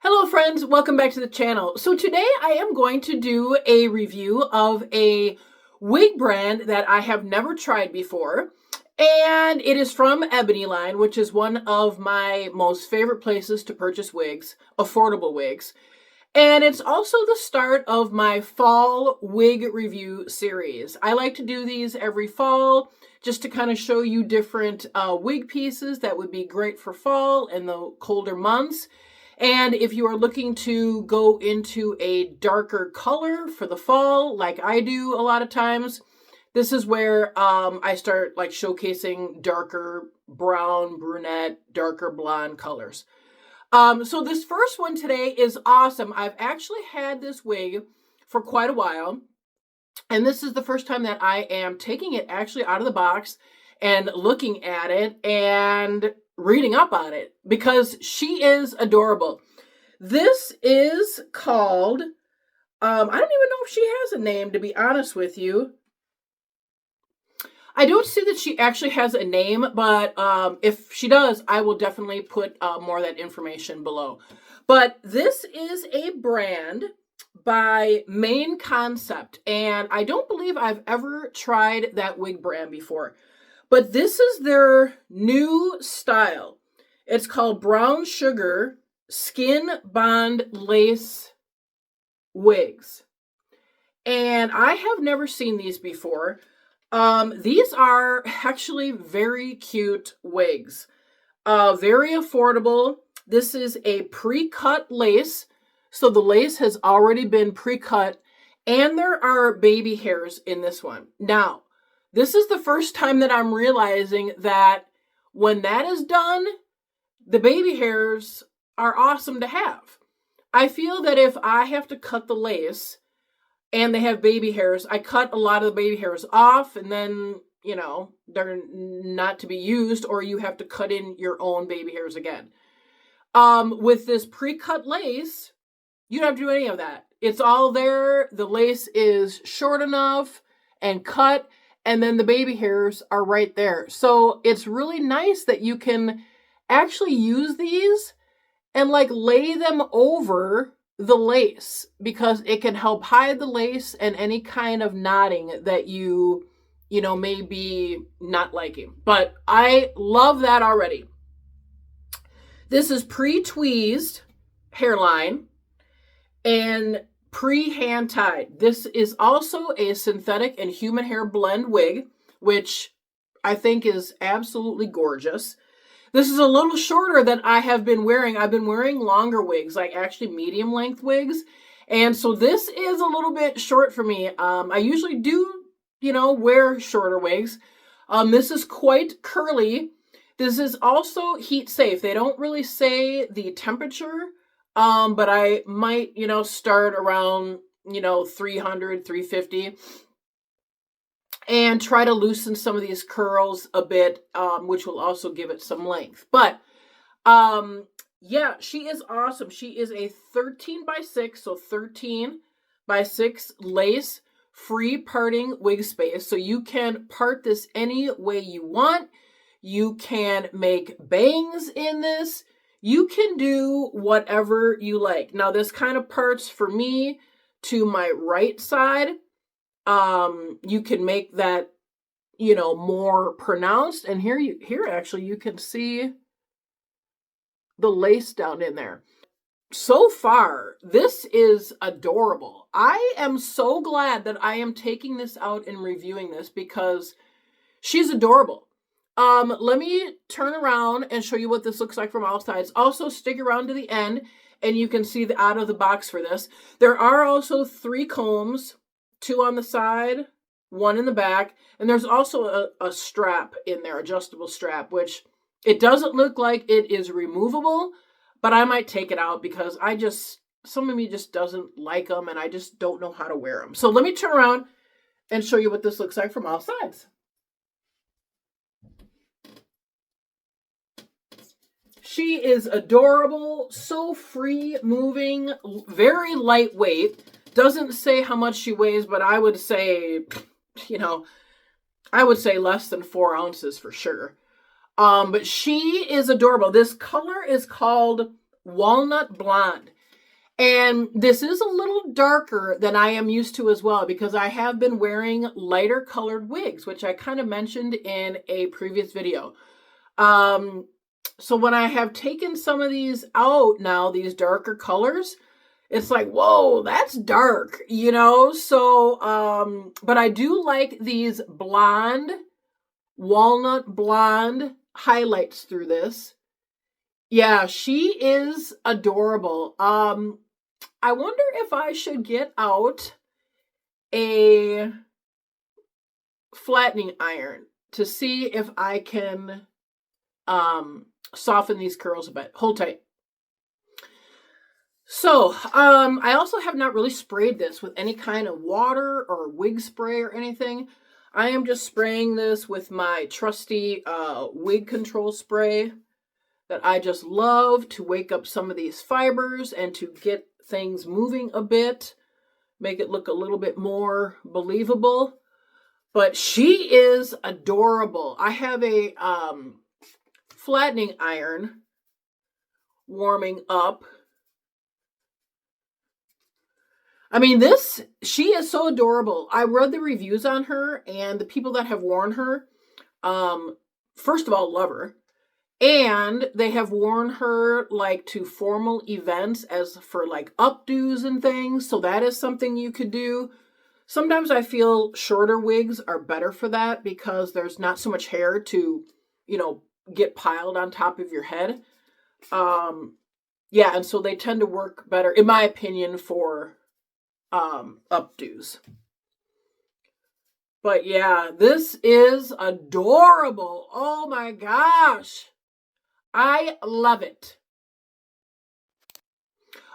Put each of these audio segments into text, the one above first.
Hello friends, welcome back to the channel. So today I am going to do a review of a wig brand that I have never tried before. And it is from Ebony Line, which is one of my most favorite places to purchase wigs, affordable wigs. And it's also the start of my fall wig review series. I like to do these every fall just to kind of show you different wig pieces that would be great for fall and the colder months. And if you are looking to go into a darker color for the fall, like I do a lot of times, this is where I start like showcasing darker brown, brunette, darker blonde colors. So this first one today is awesome. I've actually had this wig for quite a while. And this is the first time that I am taking it actually out of the box and looking at it and reading up on it because she is adorable. This is called, I don't even know if she has a name, to be honest with you. I don't see that she actually has a name, but if she does, I will definitely put more of that information below. But this is a brand by ManeConcept, and I don't believe I've ever tried that wig brand before. But this is their new style. It's called Brown Sugar Skinbond Lace Wigs. And I have never seen these before. These are actually very cute wigs. Very affordable. This is a pre-cut lace. So the lace has already been pre-cut. And there are baby hairs in this one. Now, this is the first time that I'm realizing that when that is done, the baby hairs are awesome to have. I feel that if I have to cut the lace and they have baby hairs, I cut a lot of the baby hairs off and then, you know, they're not to be used, or you have to cut in your own baby hairs again. With this pre-cut lace, you don't have to do any of that. It's all there. The lace is short enough and cut, and then the baby hairs are right there. So it's really nice that you can actually use these and like lay them over the lace, because it can help hide the lace and any kind of knotting that you know, may be not liking. But I love that already. This is pre-tweezed hairline and pre-hand tied. This is also a synthetic and human hair blend wig, which I think is absolutely gorgeous. This is a little shorter than I have been wearing. I've been wearing longer wigs, like actually medium length wigs. And so this is a little bit short for me. I usually do, you know, wear shorter wigs. This is quite curly. This is also heat safe. They don't really say the temperature. But I might, you know, start around, you know, 300, 350 and try to loosen some of these curls a bit, which will also give it some length. But, yeah, she is awesome. She is a 13x6, so 13x6 lace free parting wig space. So you can part this any way you want. You can make bangs in this. You can do whatever you like. Now, this kind of parts for me to my right side. You can make that, you know, more pronounced. And here actually you can see the lace down in there. So far, this is adorable. I am so glad that I am taking this out and reviewing this because she's adorable. Let me turn around and show you what this looks like from all sides. Also, stick around to the end and you can see the out of the box for this. There are also 3 combs, 2 on the side, 1 in the back, and there's also a strap in there, adjustable strap, which it doesn't look like it is removable, but I might take it out because some of me just doesn't like them and I just don't know how to wear them. So let me turn around and show you what this looks like from all sides. She is adorable, so free moving, very lightweight. Doesn't say how much she weighs, but I would say, you know, I would say less than 4 ounces for sure. But she is adorable. This color is called Walnut Blonde. And this is a little darker than I am used to as well, because I have been wearing lighter colored wigs, which I kind of mentioned in a previous video. So when I have taken some of these out now, these darker colors, it's like, whoa, that's dark, you know? So, but I do like these blonde, walnut blonde highlights through this. Yeah, she is adorable. I wonder if I should get out a flattening iron to see if I can soften these curls a bit. Hold tight. So, I also have not really sprayed this with any kind of water or wig spray or anything. I am just spraying this with my trusty wig control spray that I just love to wake up some of these fibers and to get things moving a bit, make it look a little bit more believable. But she is adorable. I have a flattening iron warming up. I mean, she is so adorable. I read the reviews on her, and the people that have worn her, first of all, love her. And they have worn her like to formal events as for like updos and things. So that is something you could do. Sometimes I feel shorter wigs are better for that because there's not so much hair to, you know, get piled on top of your head. Yeah, and so they tend to work better, in my opinion, for updos. But yeah, this is adorable. Oh my gosh. I love it.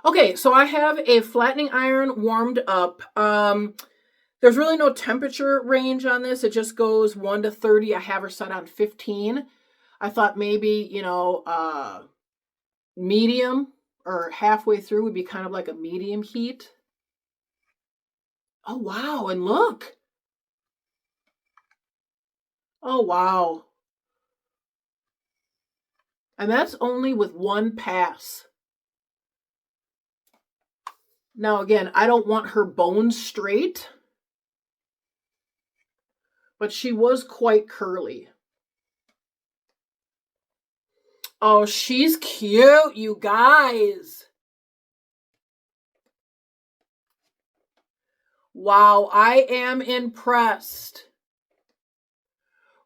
Okay, so I have a flattening iron warmed up. There's really no temperature range on this. It just goes 1 to 30. I have her set on 15. I thought maybe, you know, medium or halfway through would be kind of like a medium heat. Oh, wow. And look. Oh, wow. And that's only with one pass. Now, again, I don't want her bones straight, but she was quite curly. Oh, she's cute, you guys. Wow, I am impressed.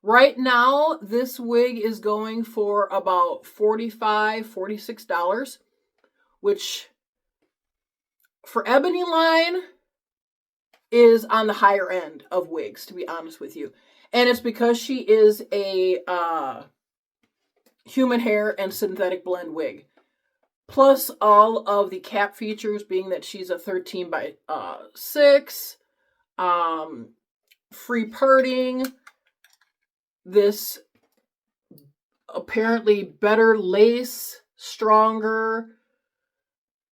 Right now, this wig is going for about $45, $46, which for Ebony line is on the higher end of wigs, to be honest with you. And it's because she is a human hair and synthetic blend wig. Plus all of the cap features, being that she's a 13 by 6, free parting, this apparently better lace, stronger,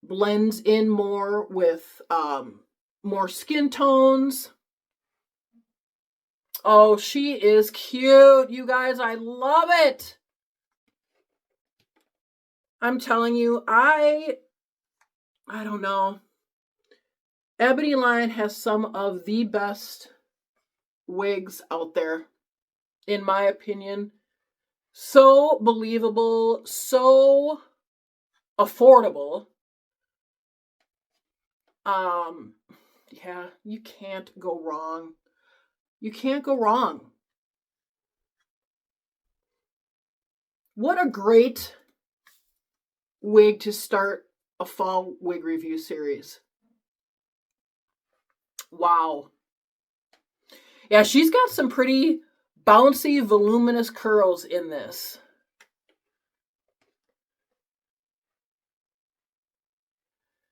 blends in more with more skin tones. Oh, she is cute, you guys. I love it. I'm telling you, I don't know. Ebony line has some of the best wigs out there, in my opinion. So believable, so affordable. Yeah, you can't go wrong. You can't go wrong. What a great wig to start a fall wig review series. Wow. Yeah, she's got some pretty bouncy, voluminous curls in this.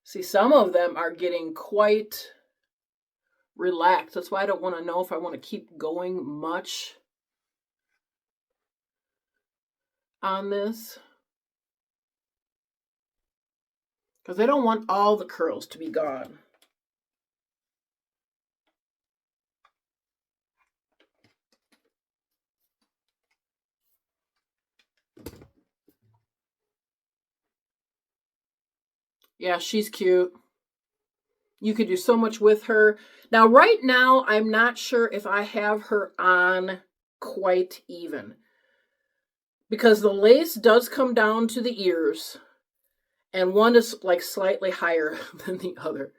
See, some of them are getting quite relaxed. That's why I don't want to know if I want to keep going much on this. Because I don't want all the curls to be gone. Yeah, she's cute. You could do so much with her. Now, right now, I'm not sure if I have her on quite even, because the lace does come down to the ears, and one is like slightly higher than the other.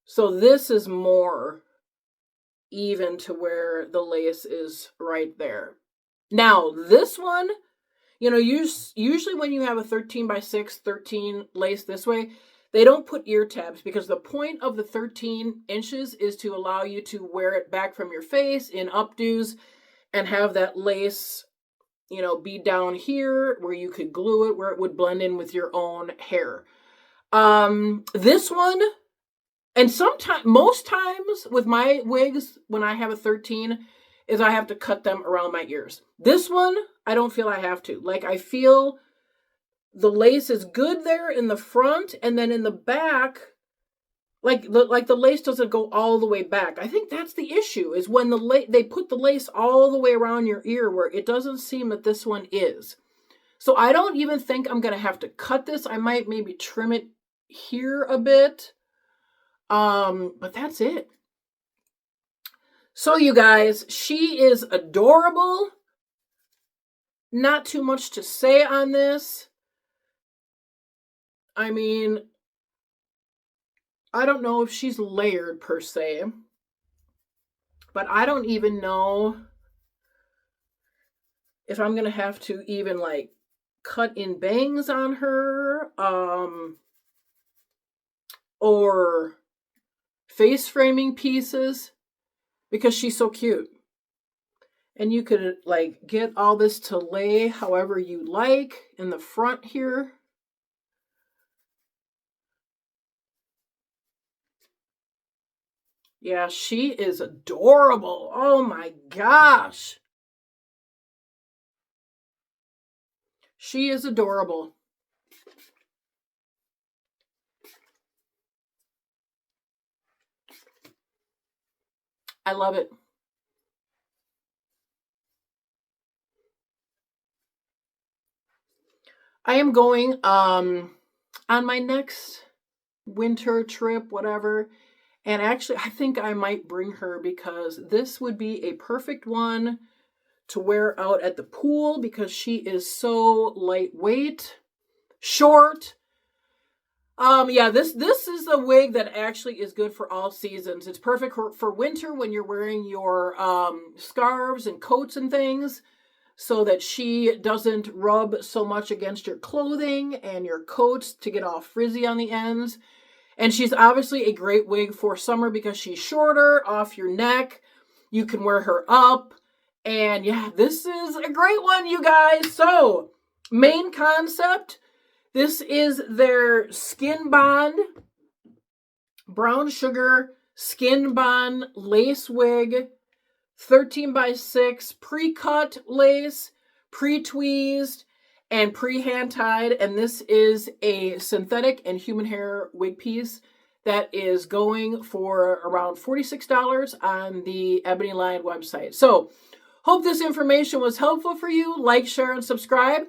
So this is more even to where the lace is right there. Now, this one, you know, usually when you have a 13 by 6, 13 lace this way, they don't put ear tabs, because the point of the 13 inches is to allow you to wear it back from your face in updos and have that lace, you know, be down here where you could glue it, where it would blend in with your own hair. This one, and most times with my wigs, when I have a 13, is I have to cut them around my ears. This one, I don't feel I have to. Like, I feel the lace is good there in the front, and then in the back, like the lace doesn't go all the way back. I think that's the issue, is when they put the lace all the way around your ear, where it doesn't seem that this one is. So I don't even think I'm going to have to cut this. I might maybe trim it here a bit. But that's it. So you guys, she is adorable. Not too much to say on this. I mean, I don't know if she's layered per se, but I don't even know if I'm going to have to even like cut in bangs on her, or face framing pieces, because she's so cute. And you could like get all this to lay however you like in the front here. Yeah, she is adorable. Oh my gosh. She is adorable. I love it. I am going on my next winter trip, whatever. And actually, I think I might bring her, because this would be a perfect one to wear out at the pool, because she is so lightweight, short. Yeah, this is a wig that actually is good for all seasons. It's perfect for winter when you're wearing your scarves and coats and things, so that she doesn't rub so much against your clothing and your coats to get all frizzy on the ends. And she's obviously a great wig for summer, because she's shorter off your neck. You can wear her up. And yeah, this is a great one, you guys. So, ManeConcept. This is their Skinbond brown sugar Skinbond lace wig. 13 by 6 pre-cut lace, pre-tweezed, and pre-hand tied. And this is a synthetic and human hair wig piece that is going for around $46 on the Ebony Lion website. So, hope this information was helpful for you. Like, share, and subscribe.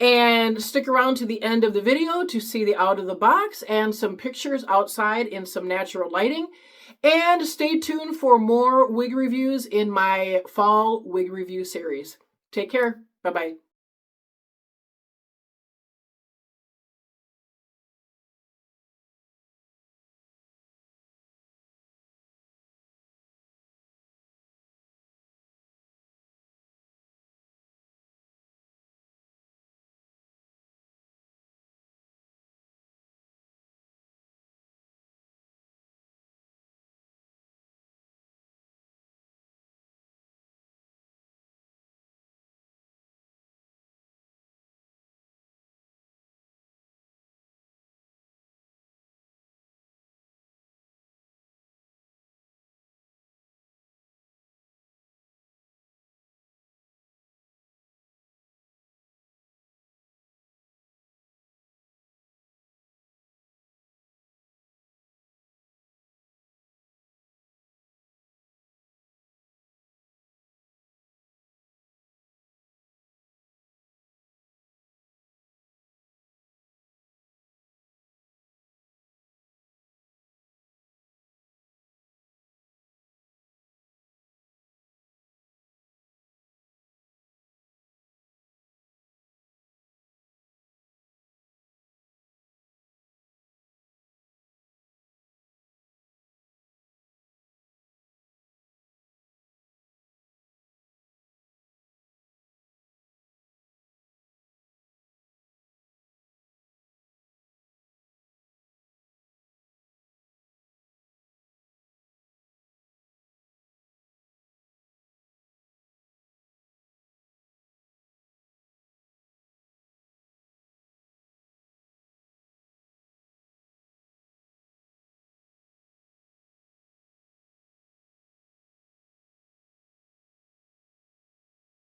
And stick around to the end of the video to see the out of the box and some pictures outside in some natural lighting. And stay tuned for more wig reviews in my fall wig review series. Take care. Bye-bye.